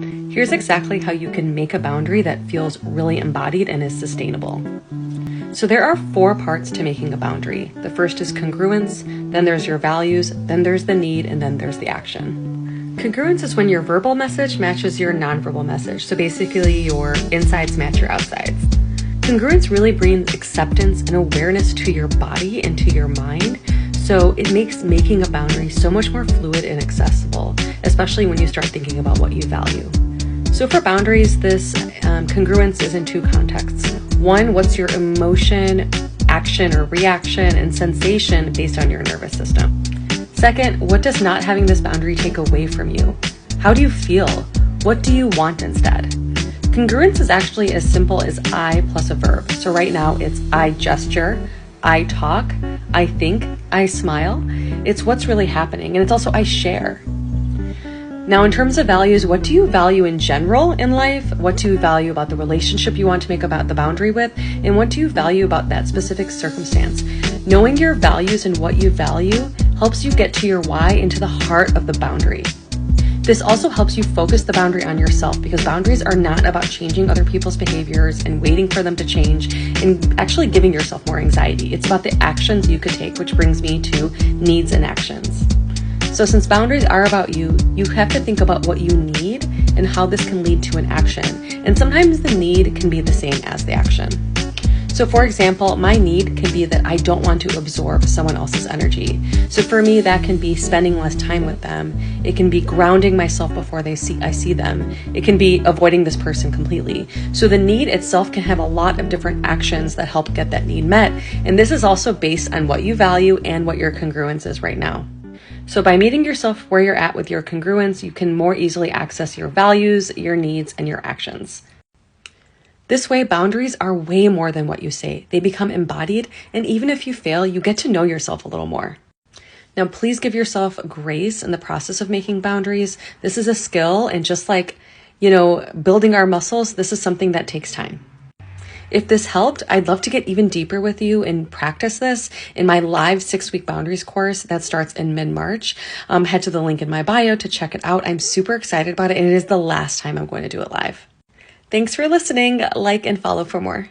Here's exactly how you can make a boundary that feels really embodied and is sustainable. So there are 4 parts to making a boundary. The first is congruence, then there's your values, then there's the need, and then there's the action. Congruence is when your verbal message matches your nonverbal message. So basically your insides match your outsides. Congruence really brings acceptance and awareness to your body and to your mind. So it makes making a boundary so much more fluid and accessible, especially when you start thinking about what you value. So for boundaries, this congruence is in 2 contexts. 1, what's your emotion, action or reaction and sensation based on your nervous system? 2nd, what does not having this boundary take away from you? How do you feel? What do you want instead? Congruence is actually as simple as I plus a verb. So right now it's I gesture, I talk, I think, I smile. It's what's really happening. And it's also I share. Now, in terms of values, what do you value in general in life? What do you value about the relationship you want to make about the boundary with? And what do you value about that specific circumstance? Knowing your values and what you value helps you get to your why and to the heart of the boundary. This also helps you focus the boundary on yourself, because boundaries are not about changing other people's behaviors and waiting for them to change and actually giving yourself more anxiety. It's about the actions you could take, which brings me to needs and actions. So since boundaries are about you, you have to think about what you need and how this can lead to an action. And sometimes the need can be the same as the action. So for example, my need can be that I don't want to absorb someone else's energy. So for me, that can be spending less time with them. It can be grounding myself before I see them. It can be avoiding this person completely. So the need itself can have a lot of different actions that help get that need met. And this is also based on what you value and what your congruence is right now. So by meeting yourself where you're at with your congruence, you can more easily access your values, your needs, and your actions. This way, boundaries are way more than what you say. They become embodied, and even if you fail, you get to know yourself a little more. Now, please give yourself grace in the process of making boundaries. This is a skill, and just like, building our muscles, this is something that takes time. If this helped, I'd love to get even deeper with you and practice this in my live 6-week boundaries course that starts in mid-March. Head to the link in my bio to check it out. I'm super excited about it, and it is the last time I'm going to do it live. Thanks for listening. Like and follow for more.